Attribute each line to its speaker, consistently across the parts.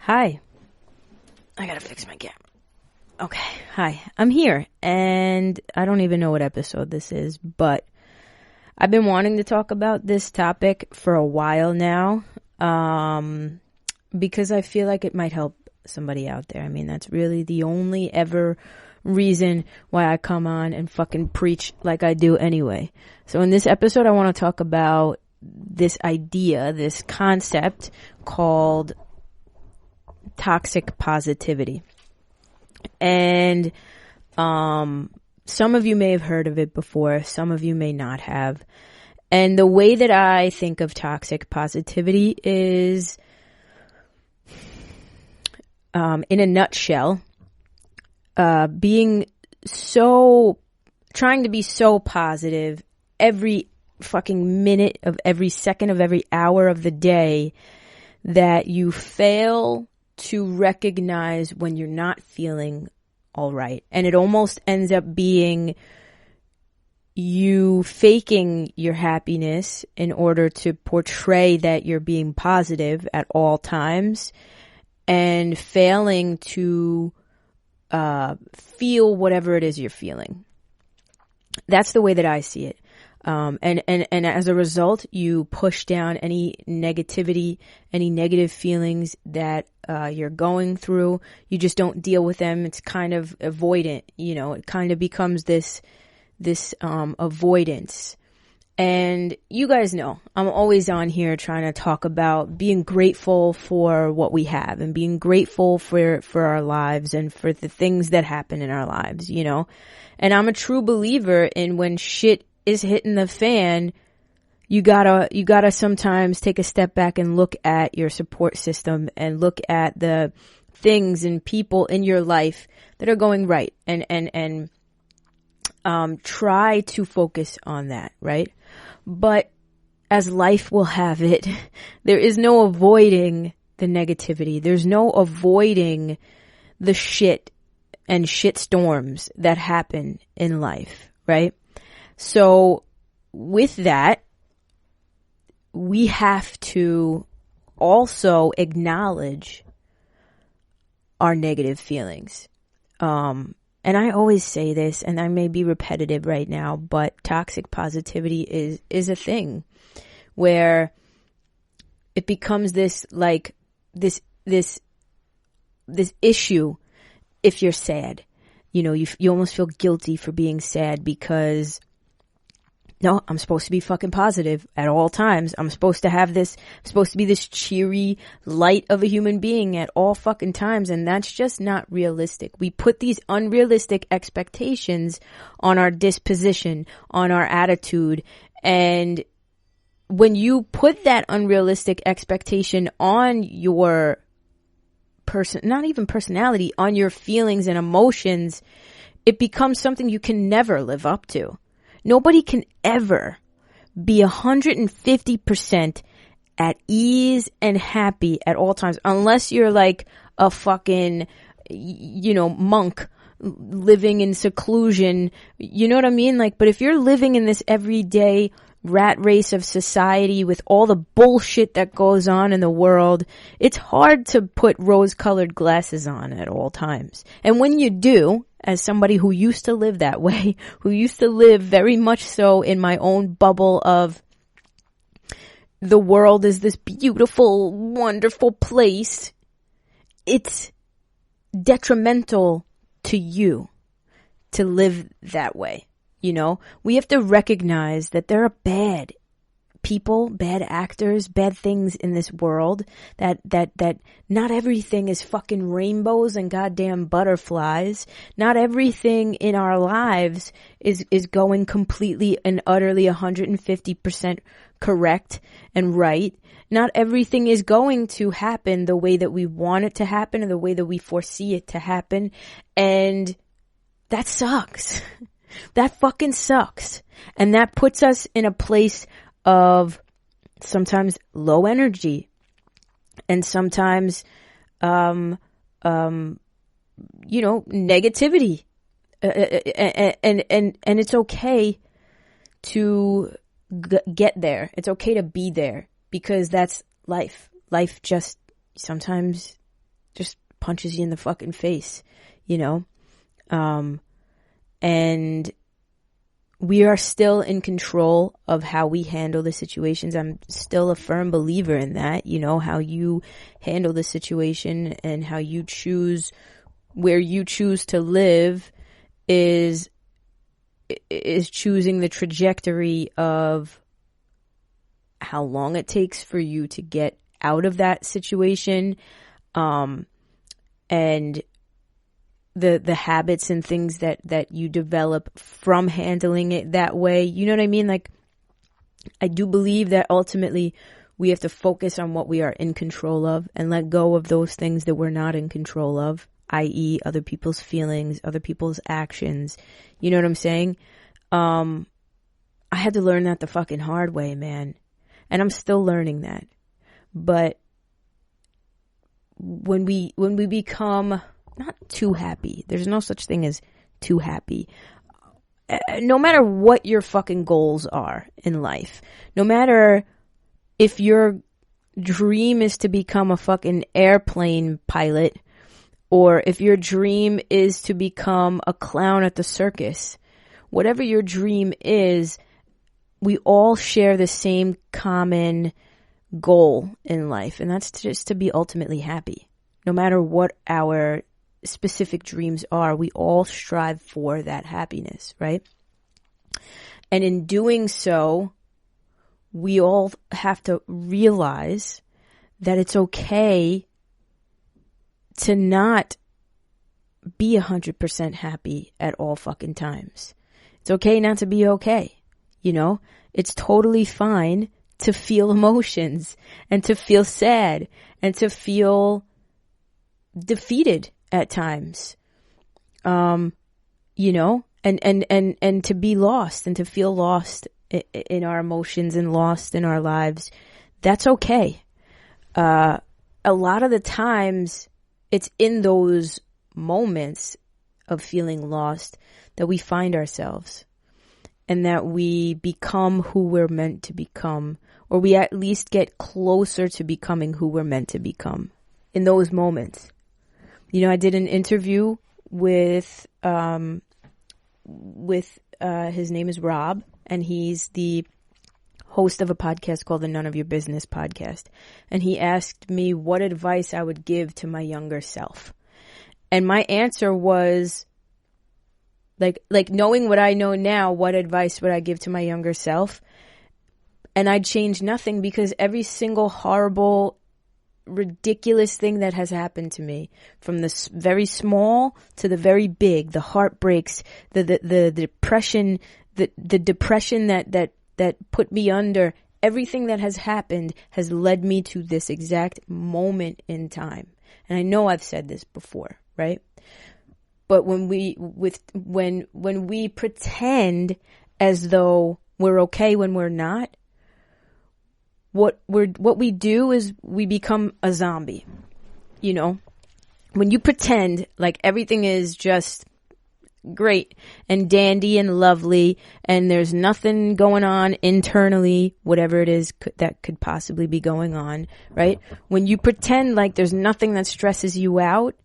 Speaker 1: Hi. I gotta fix my camera. Okay. Hi. I'm here, and I don't even know what episode this is, but I've been wanting to talk about this topic for a while now, because I feel like it might help somebody out there. I mean, that's really the only ever reason why I come on and fucking preach like I do anyway. So in this episode, I want to talk about this idea, this concept called toxic positivity. And some of you may have heard of it before, some of you may not have. And the way that I think of toxic positivity is, in a nutshell, trying to be so positive every fucking minute of every second of every hour of the day that you fail to recognize when you're not feeling all right. And it almost ends up being you faking your happiness in order to portray that you're being positive at all times and failing to feel whatever it is you're feeling. That's the way that I see it. And as a result, you push down any negativity, any negative feelings that you're going through. You just don't deal with them. It's kind of avoidant, it kind of becomes this avoidance. And you guys know, I'm always on here trying to talk about being grateful for what we have and being grateful for our lives and for the things that happen in our lives, And I'm a true believer in when shit is hitting the fan, you gotta sometimes take a step back and look at your support system and look at the things and people in your life that are going right and try to focus on that, right? But as life will have it, there is no avoiding the negativity. There's no avoiding the shit and shit storms that happen in life, right? So with that, we have to also acknowledge our negative feelings. And I always say this, and I may be repetitive right now, but toxic positivity is a thing where it becomes this issue if you're sad. You almost feel guilty for being sad because no, I'm supposed to be fucking positive at all times. I'm supposed to be this cheery light of a human being at all fucking times. And that's just not realistic. We put these unrealistic expectations on our disposition, on our attitude. And when you put that unrealistic expectation on your not even personality, on your feelings and emotions, it becomes something you can never live up to. Nobody can ever be 150% at ease and happy at all times unless you're like a fucking, monk living in seclusion. You know what I mean? But if you're living in this everyday rat race of society with all the bullshit that goes on in the world, it's hard to put rose-colored glasses on at all times. And when you do, as somebody who used to live that way, who used to live very much so in my own bubble of the world is this beautiful, wonderful place, it's detrimental to you to live that way. We have to recognize that there are bad people, bad actors, bad things in this world, that not everything is fucking rainbows and goddamn butterflies. Not everything in our lives is going completely and utterly 150% correct and right. Not everything is going to happen the way that we want it to happen or the way that we foresee it to happen. And that sucks. That fucking sucks. And that puts us in a place of sometimes low energy and sometimes, negativity. And it's okay to get there. It's okay to be there because that's life. Life just sometimes just punches you in the fucking face, you know? And we are still in control of how we handle the situations. I'm still a firm believer in that, you know, how you handle the situation and how you choose where you choose to live is choosing the trajectory of how long it takes for you to get out of that situation, and the habits and things that you develop from handling it that way. You know what I mean? Like, I do believe that ultimately we have to focus on what we are in control of and let go of those things that we're not in control of, i.e. other people's feelings, other people's actions. You know what I'm saying? I had to learn that the fucking hard way, man. And I'm still learning that. But when we become not too happy, there's no such thing as too happy. No matter what your fucking goals are in life, no matter if your dream is to become a fucking airplane pilot, or if your dream is to become a clown at the circus, whatever your dream is, we all share the same common goal in life, and that's just to be ultimately happy. No matter what our specific dreams are, we all strive for that happiness, right? And in doing so, we all have to realize that it's okay to not be 100% happy at all fucking times. It's okay not to be okay. You know, it's totally fine to feel emotions and to feel sad and to feel defeated at times. You know, and to be lost and to feel lost in our emotions and lost in our lives. That's okay. A lot of the times it's in those moments of feeling lost that we find ourselves. And that we become who we're meant to become, or we at least get closer to becoming who we're meant to become in those moments. You know, I did an interview with his name is Rob, and he's the host of a podcast called the None of Your Business podcast. And he asked me what advice I would give to my younger self. And my answer was, like knowing what I know now, what advice would I give to my younger self? And I'd change nothing, because every single horrible, ridiculous thing that has happened to me, from the very small to the very big, the heartbreaks, the depression, the depression that put me under, everything that has happened has led me to this exact moment in time. And I know I've said this before, right? But when we pretend as though we're okay when we're not, what we do is we become a zombie. You know, when you pretend like everything is just great and dandy and lovely and there's nothing going on internally, whatever it is that could possibly be going on, right? When you pretend like there's nothing that stresses you out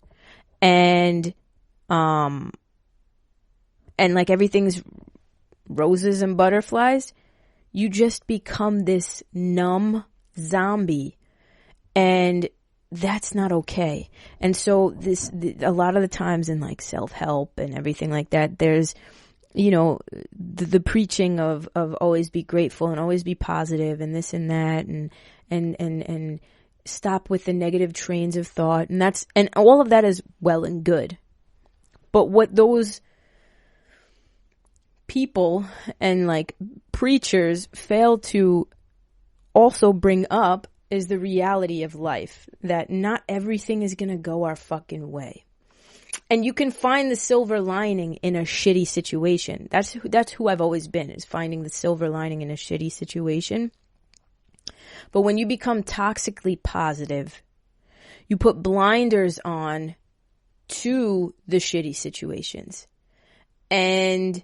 Speaker 1: and like everything's roses and butterflies, you just become this numb zombie, and that's not okay. And so a lot of the times in like self-help and everything like that, there's, you know, the preaching of always be grateful and always be positive and this and that, and stop with the negative trains of thought. And all of that is well and good. But what those people and like preachers fail to also bring up is the reality of life, that not everything is going to go our fucking way. And you can find the silver lining in a shitty situation. That's who I've always been, is finding the silver lining in a shitty situation. But when you become toxically positive, you put blinders on to the shitty situations, and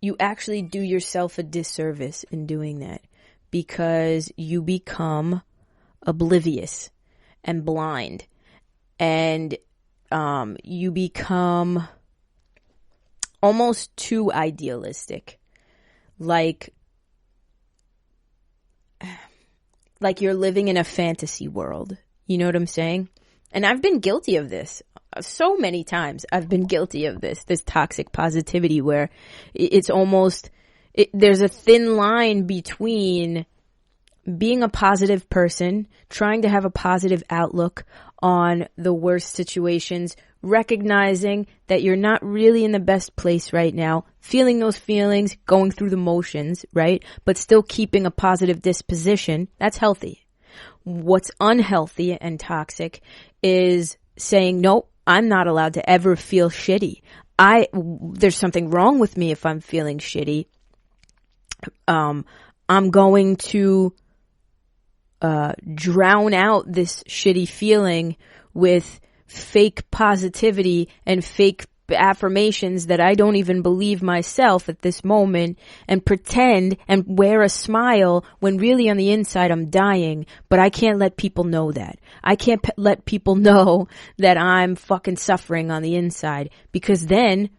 Speaker 1: you actually do yourself a disservice in doing that, because you become oblivious and blind and you become almost too idealistic, like you're living in a fantasy world. You know what I'm saying? And I've been guilty of this so many times. I've been guilty of this toxic positivity where it's almost, there's a thin line between being a positive person, trying to have a positive outlook on the worst situations, recognizing that you're not really in the best place right now, feeling those feelings, going through the motions, right? But still keeping a positive disposition. That's healthy. What's unhealthy and toxic is saying, nope, I'm not allowed to ever feel shitty. There's something wrong with me if I'm feeling shitty. I'm going to drown out this shitty feeling with fake positivity and fake affirmations that I don't even believe myself at this moment, and pretend and wear a smile when really on the inside I'm dying, but I can't let people know that. I can't let people know that I'm fucking suffering on the inside, because then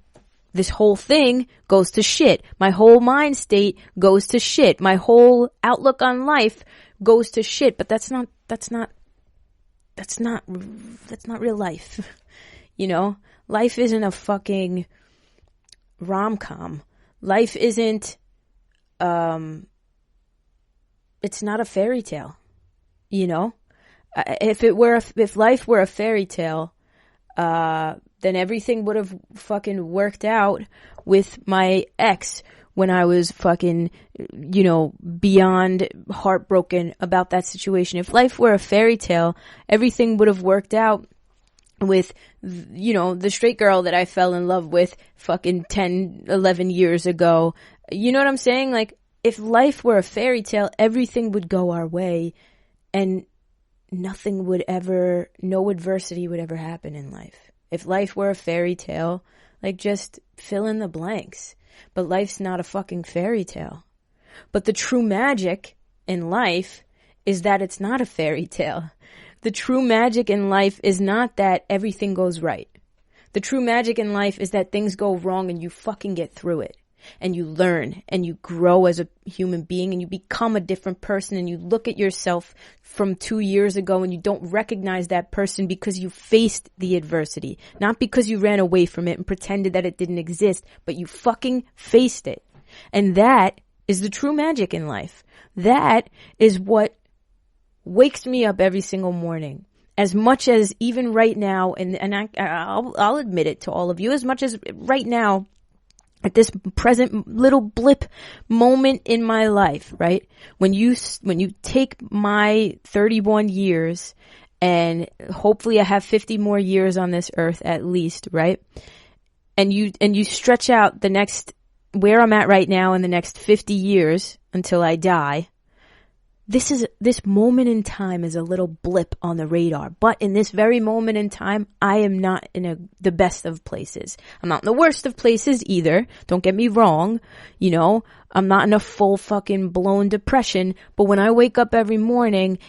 Speaker 1: this whole thing goes to shit. My whole mind state goes to shit. My whole outlook on life goes to shit. But that's not real life. You know, life isn't a fucking rom-com. Life isn't, it's not a fairy tale. You know, if life were a fairy tale, then everything would have fucking worked out with my ex when I was fucking, you know, beyond heartbroken about that situation. If life were a fairy tale, everything would have worked out with, you know, the straight girl that I fell in love with fucking 10, 11 years ago. You know what I'm saying? Like, if life were a fairy tale, everything would go our way and nothing would ever, no adversity would ever happen in life. If life were a fairy tale, like, just fill in the blanks. But life's not a fucking fairy tale. But the true magic in life is that it's not a fairy tale. The true magic in life is not that everything goes right. The true magic in life is that things go wrong and you fucking get through it. And you learn and you grow as a human being and you become a different person, and you look at yourself from 2 years ago and you don't recognize that person because you faced the adversity. Not because you ran away from it and pretended that it didn't exist, but you fucking faced it. And that is the true magic in life. That is what wakes me up every single morning. As much as even right now, and I'll admit it to all of you, as much as right now, at this present little blip moment in my life, right? When you take my 31 years, and hopefully I have 50 more years on this earth at least, right? And you stretch out the next, where I'm at right now in the next 50 years until I die. This moment in time is a little blip on the radar, but in this very moment in time, I am not in the best of places. I'm not in the worst of places either. Don't get me wrong. You know, I'm not in a full fucking blown depression, but when I wake up every morning,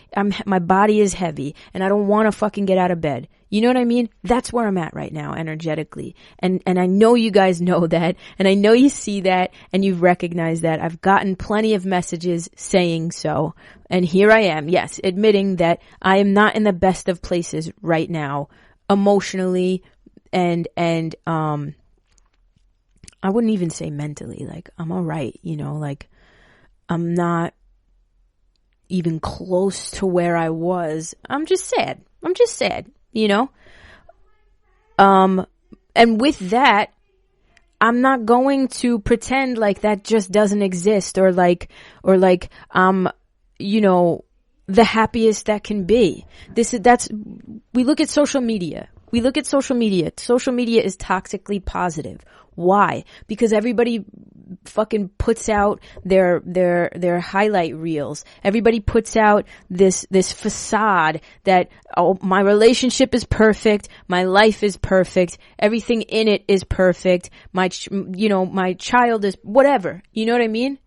Speaker 1: my body is heavy and I don't want to fucking get out of bed. You know what I mean? That's where I'm at right now, energetically. And I know you guys know that, and I know you see that, and you've recognized that. I've gotten plenty of messages saying so. And here I am, yes, admitting that I am not in the best of places right now, emotionally, and I wouldn't even say mentally. Like, I'm alright, you know, like, I'm not even close to where I was. I'm just sad. You know? And with that, I'm not going to pretend like that just doesn't exist, or like I'm, you know, the happiest that can be. We look at social media. Social media is toxically positive. Why? Because everybody fucking puts out their highlight reels. Everybody puts out this facade that, oh, my relationship is perfect, my life is perfect, everything in it is perfect, my child is whatever. You know what I mean?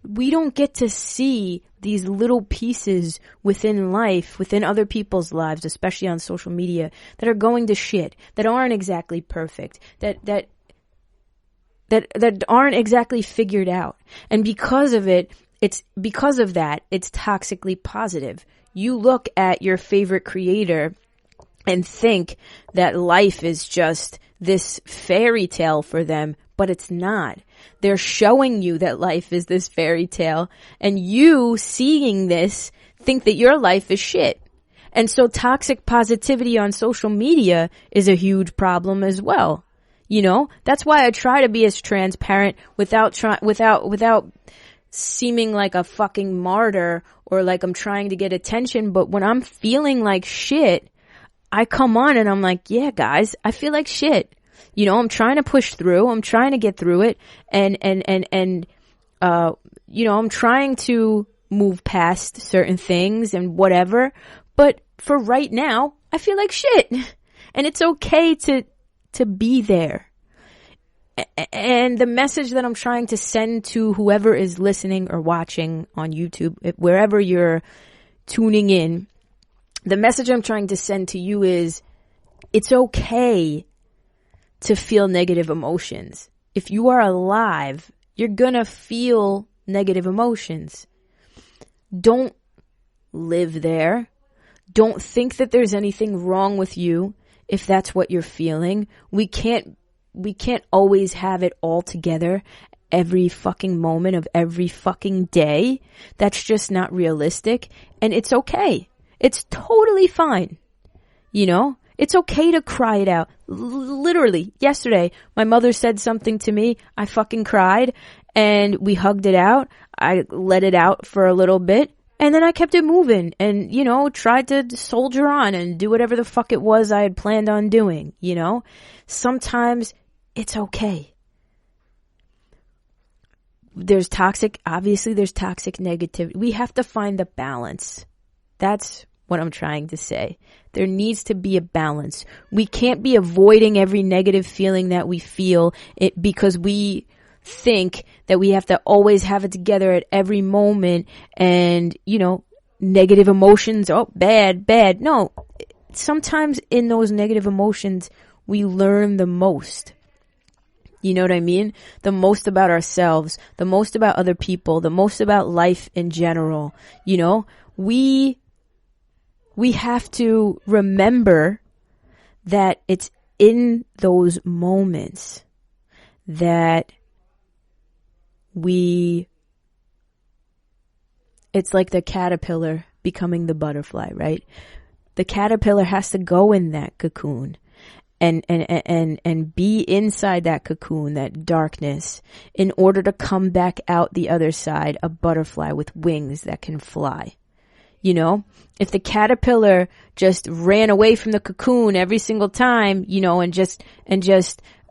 Speaker 1: We don't get to see these little pieces within life, within other people's lives, especially on social media, that are going to shit, that aren't exactly perfect, that aren't exactly figured out. And because of that, it's toxically positive. You look at your favorite creator and think that life is just this fairy tale for them, but it's not. They're showing you that life is this fairy tale, and you, seeing this, think that your life is shit. And so toxic positivity on social media is a huge problem as well. You know, that's why I try to be as transparent without seeming like a fucking martyr or like I'm trying to get attention. But when I'm feeling like shit, I come on and I'm like, yeah, guys, I feel like shit. You know, I'm trying to push through. I'm trying to get through it. And you know, I'm trying to move past certain things and whatever. But for right now, I feel like shit. And it's okay to be there. And the message that I'm trying to send to whoever is listening or watching on YouTube, wherever you're tuning in, the message I'm trying to send to you is it's okay to feel negative emotions. If you are alive, you're gonna feel negative emotions. Don't live there. Don't think that there's anything wrong with you if that's what you're feeling. We can't always have it all together every fucking moment of every fucking day. That's just not realistic. And it's okay. It's totally fine. You know? It's okay to cry it out. Literally, yesterday, my mother said something to me. I fucking cried and we hugged it out. I let it out for a little bit and then I kept it moving and, you know, tried to soldier on and do whatever the fuck it was I had planned on doing, you know? Sometimes it's okay. There's toxic negativity. We have to find the balance. That's what I'm trying to say. There needs to be a balance. We can't be avoiding every negative feeling that we feel because we think that we have to always have it together at every moment and, you know, negative emotions, oh, bad. No, sometimes in those negative emotions, we learn the most. You know what I mean? The most about ourselves, the most about other people, the most about life in general. You know, we have to remember that it's in those moments that it's like the caterpillar becoming the butterfly, right? The caterpillar has to go in that cocoon and be inside that cocoon, that darkness, in order to come back out the other side, a butterfly with wings that can fly. You know, if the caterpillar just ran away from the cocoon every single time, you know, and just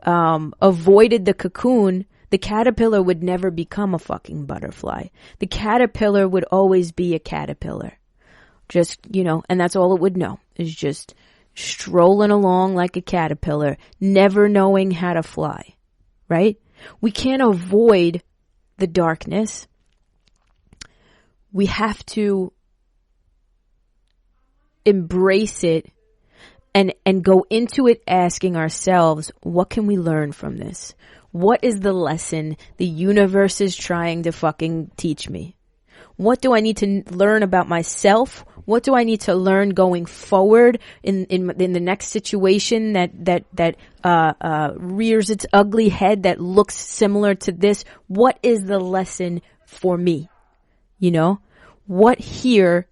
Speaker 1: avoided the cocoon, the caterpillar would never become a fucking butterfly. The caterpillar would always be a caterpillar. Just, you know, and that's all it would know, is just strolling along like a caterpillar, never knowing how to fly, right? We can't avoid the darkness. We have to embrace it and go into it asking ourselves, what can we learn from this? What is the lesson the universe is trying to fucking teach me? What do I need to learn about myself? What do I need to learn going forward in the next situation that rears its ugly head that looks similar to this? What is the lesson for me? You know, what here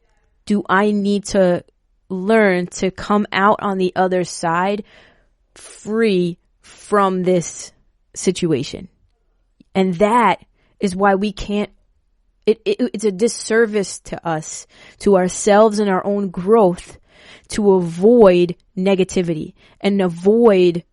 Speaker 1: do I need to learn to come out on the other side free from this situation? And that is why we can't, it's a disservice to us, to ourselves and our own growth, to avoid negativity and avoid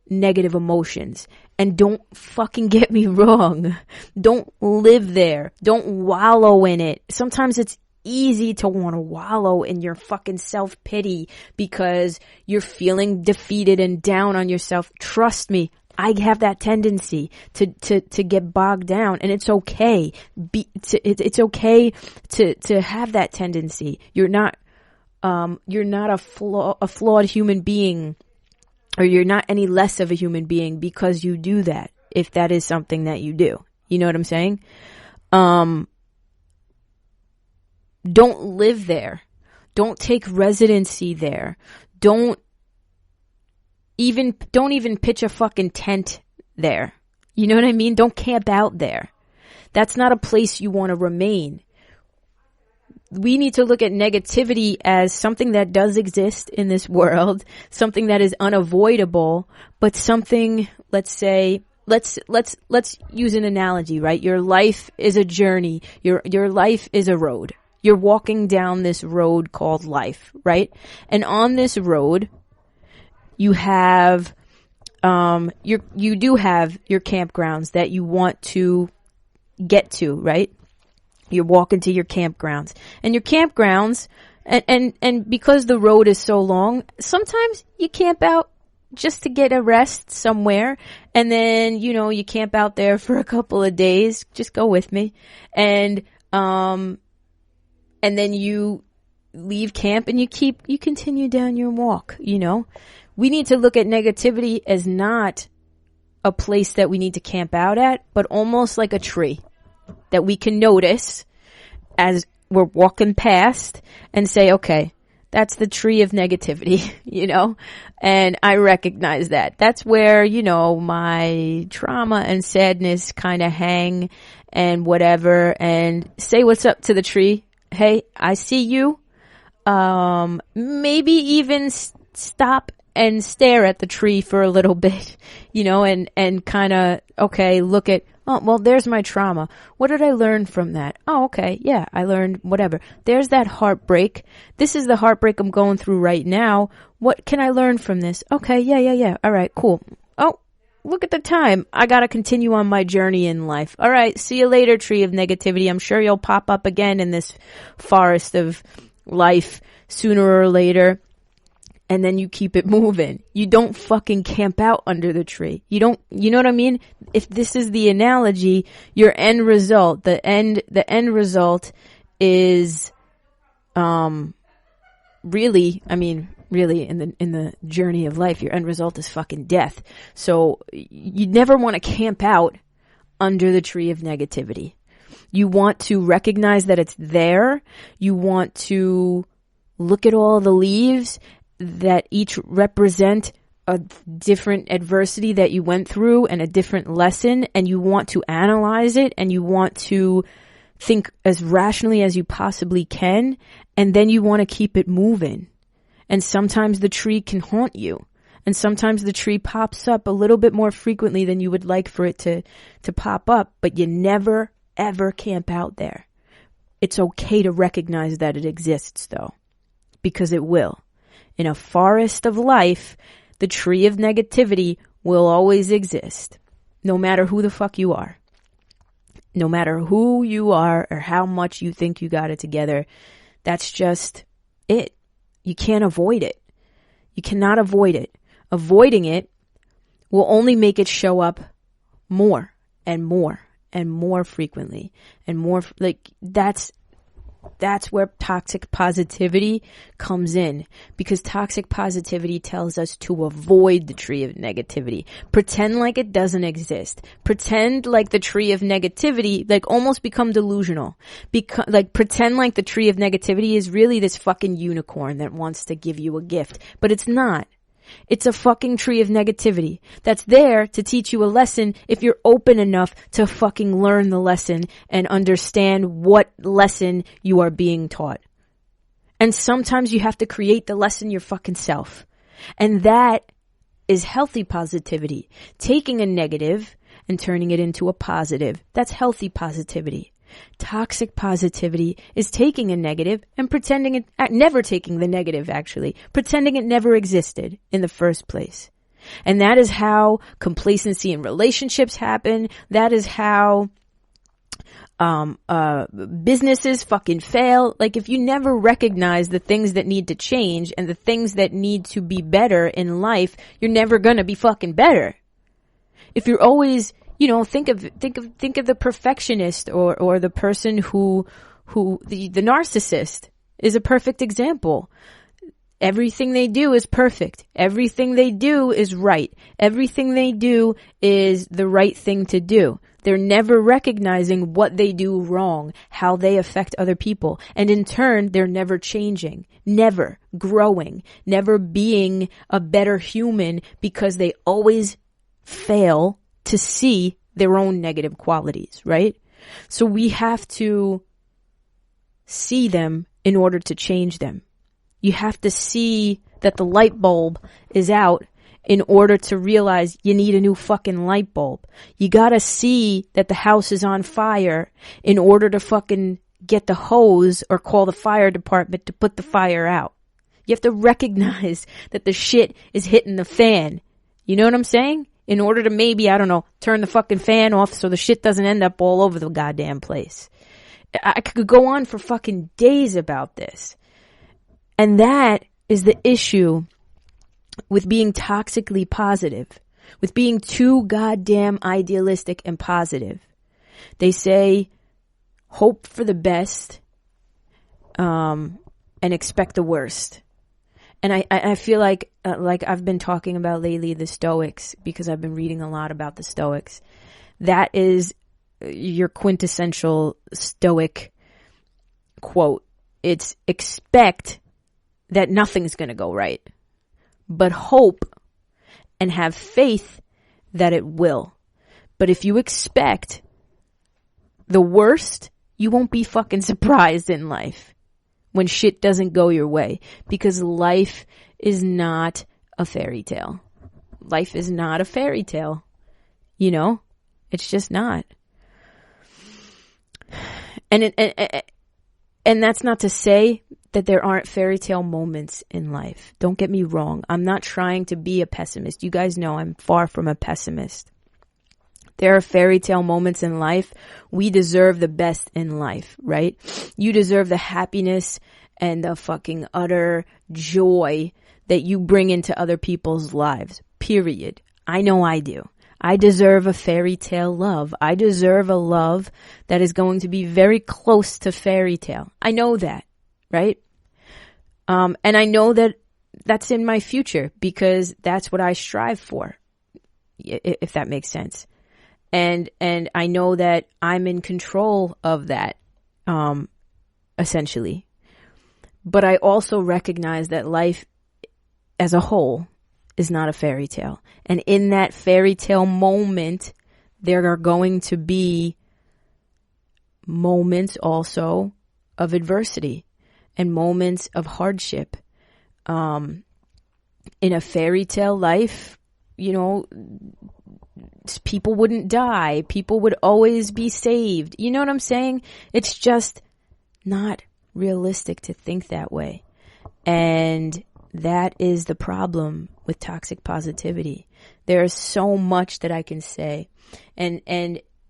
Speaker 1: negative emotions. And don't fucking get me wrong. Don't live there. Don't wallow in it. Sometimes it's easy to want to wallow in your fucking self-pity because you're feeling defeated and down on yourself. Trust me, I have that tendency to get bogged down, and it's okay. It's okay to have that tendency. You're not a flawed human being, or you're not any less of a human being because you do that, if that is something that you do. You know what I'm saying? Don't live there. Don't take residency there. Don't even pitch a fucking tent there. You know what I mean? Don't camp out there. That's not a place you want to remain. We need to look at negativity as something that does exist in this world, something that is unavoidable, but something, let's say, let's use an analogy, right? Your life is a journey. Your life is a road. You're walking down this road called life, right? And on this road, you have, you do have your campgrounds that you want to get to, right? You're walking to your campgrounds, and your campgrounds, and because the road is so long, sometimes you camp out just to get a rest somewhere, and then, you know, you camp out there for a couple of days. Just go with me. And then you leave camp and you continue down your walk, you know? We need to look at negativity as not a place that we need to camp out at, but almost like a tree that we can notice as we're walking past and say, okay, that's the tree of negativity, you know? And I recognize that. That's where, you know, my trauma and sadness kind of hang and whatever, and say what's up to the tree. Hey, I see you. Maybe even stop and stare at the tree for a little bit, you know, and kind of, okay, look at, oh, well, there's my trauma. What did I learn from that? Oh, okay. Yeah, I learned whatever. There's that heartbreak. This is the heartbreak I'm going through right now. What can I learn from this? Okay. Yeah. All right, cool. Oh, look at the time. I got to continue on my journey in life. All right. See you later, tree of negativity. I'm sure you'll pop up again in this forest of life sooner or later. And then you keep it moving. You don't fucking camp out under the tree. You know what I mean? If this is the analogy, your end result, the end result is, really in the journey of life, your end result is fucking death. So you never want to camp out under the tree of negativity. You want to recognize that it's there. You want to look at all the leaves that each represent a different adversity that you went through and a different lesson, and you want to analyze it, and you want to think as rationally as you possibly can, and then you want to keep it moving. And sometimes the tree can haunt you, and sometimes the tree pops up a little bit more frequently than you would like for it to pop up, but you never ever camp out there. It's okay to recognize that it exists, though, because it will. In a forest of life, the tree of negativity will always exist, no matter who the fuck you are. No matter who you are or how much you think you got it together, that's just it. You can't avoid it. You cannot avoid it. Avoiding it will only make it show up more and more and more frequently and more. Like, that's where toxic positivity comes in, because toxic positivity tells us to avoid the tree of negativity. Pretend like it doesn't exist. Pretend like the tree of negativity, like almost become delusional. Pretend like the tree of negativity is really this fucking unicorn that wants to give you a gift, but it's not. It's a fucking tree of negativity that's there to teach you a lesson if you're open enough to fucking learn the lesson and understand what lesson you are being taught. And sometimes you have to create the lesson your fucking self. And that is healthy positivity. Taking a negative and turning it into a positive. That's healthy positivity. Toxic positivity is taking a negative and pretending it, never taking the negative actually, pretending it never existed in the first place. And that is how complacency in relationships happen. That is how businesses fucking fail. Like, if you never recognize the things that need to change and the things that need to be better in life, you're never gonna be fucking better. If you're always, think of the perfectionist or the person who the narcissist is a perfect example. Everything they do is perfect. Everything they do is right. Everything they do is the right thing to do. They're never recognizing what they do wrong, how they affect other people. And in turn, they're never changing, never growing, never being a better human because they always fail to see their own negative qualities, right? So we have to see them in order to change them. You have to see that the light bulb is out in order to realize you need a new fucking light bulb. You gotta see that the house is on fire in order to fucking get the hose or call the fire department to put the fire out. You have to recognize that the shit is hitting the fan. You know what I'm saying? In order to maybe, I don't know, turn the fucking fan off so the shit doesn't end up all over the goddamn place. I could go on for fucking days about this. And that is the issue with being toxically positive, with being too goddamn idealistic and positive. They say, hope for the best, and expect the worst. And I feel like I've been talking about lately the Stoics because I've been reading a lot about the Stoics. That is your quintessential Stoic quote. It's expect that nothing's going to go right, but hope and have faith that it will. But if you expect the worst, you won't be fucking surprised in life when shit doesn't go your way, because life is not a fairy tale. Life is not a fairy tale. It's just not. And that's not to say that there aren't fairy tale moments in life. Don't get me wrong. I'm not trying to be a pessimist. You guys know I'm far from a pessimist. There are fairy tale moments in life. We deserve the best in life, right? You deserve the happiness and the fucking utter joy that you bring into other people's lives, period. I know I do. I deserve a fairy tale love. I deserve a love that is going to be very close to fairy tale. I know that, right? And I know that that's in my future because that's what I strive for, if that makes sense. And I know that I'm in control of that, essentially. But I also recognize that life as a whole is not a fairy tale. And in that fairy tale moment, there are going to be moments also of adversity and moments of hardship. In a fairy tale life, people wouldn't die. People would always be saved. You know what I'm saying? It's just not realistic to think that way. And that is the problem with toxic positivity. There is so much that I can say. And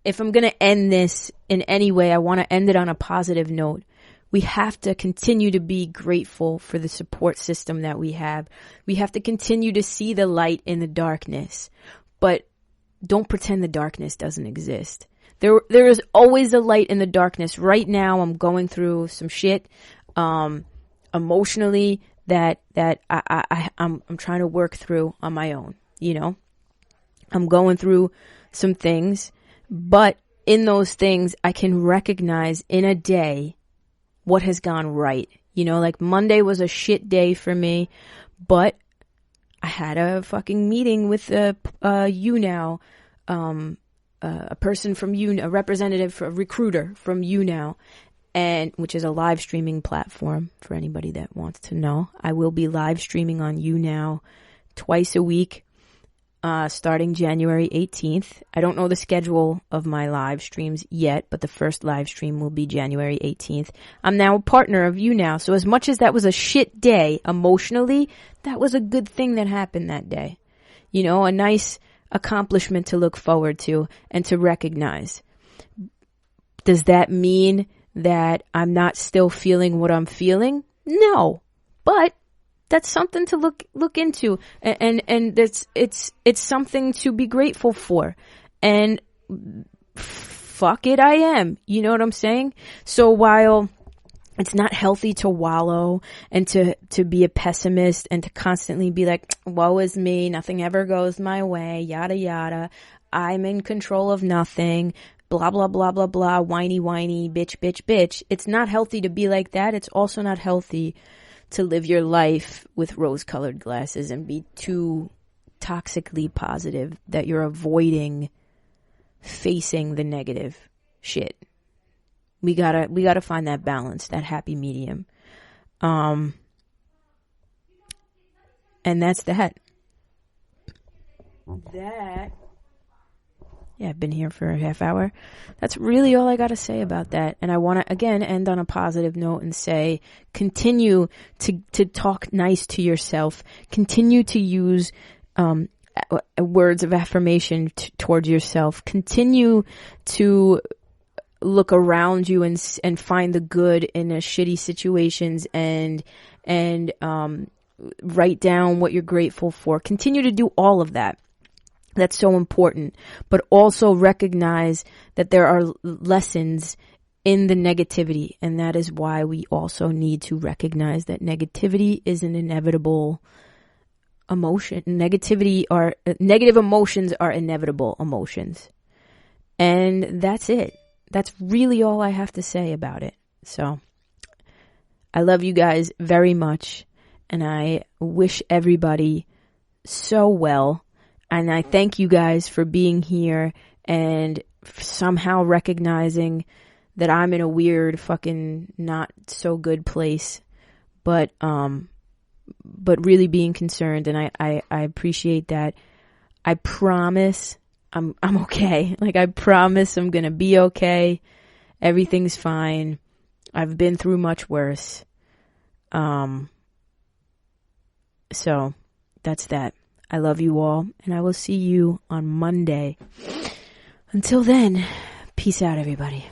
Speaker 1: if I'm going to end this in any way, I want to end it on a positive note. We have to continue to be grateful for the support system that we have. We have to continue to see the light in the darkness. But don't pretend the darkness doesn't exist. There is always a light in the darkness. Right now, I'm going through some shit, emotionally that I'm trying to work through on my own. I'm going through some things, but in those things, I can recognize in a day what has gone right. Like Monday was a shit day for me, but I had a fucking meeting with YouNow, a person from YouNow, a representative, a recruiter from YouNow, and which is a live streaming platform for anybody that wants to know. I will be live streaming on YouNow twice a week, starting January 18th. I don't know the schedule of my live streams yet, but the first live stream will be January 18th. I'm now a partner of YouNow, so as much as that was a shit day emotionally, that was a good thing that happened that day. A nice accomplishment to look forward to and to recognize. Does that mean that I'm not still feeling what I'm feeling? No. But that's something to look into, and that's it's something to be grateful for. And fuck it, I am. You know what I'm saying? So while it's not healthy to wallow and to be a pessimist and to constantly be like, woe is me, nothing ever goes my way, yada yada, I'm in control of nothing, blah blah blah blah blah, whiny whiny, bitch bitch bitch. It's not healthy to be like that. It's also not healthy to live your life with rose-colored glasses and be too toxically positive that you're avoiding facing the negative shit. We gotta find that balance, that happy medium. And that's that. Yeah, I've been here for a half hour. That's really all I gotta say about that. And I want to, again, end on a positive note and say, continue to talk nice to yourself. Continue to use, words of affirmation towards yourself. Continue to look around you and find the good in the shitty situations and write down what you're grateful for. Continue to do all of that. That's so important. But also recognize that there are lessons in the negativity, and that is why we also need to recognize that negativity is an inevitable emotion. Negative emotions are inevitable emotions. And that's it. That's really all I have to say about it. So I love you guys very much, and I wish everybody so well. And I thank you guys for being here and somehow recognizing that I'm in a weird fucking not so good place, but really being concerned, and I appreciate that. I promise I'm okay. Like, I promise I'm gonna be okay. Everything's fine. I've been through much worse. So that's that. I love you all, and I will see you on Monday. Until then, peace out, everybody.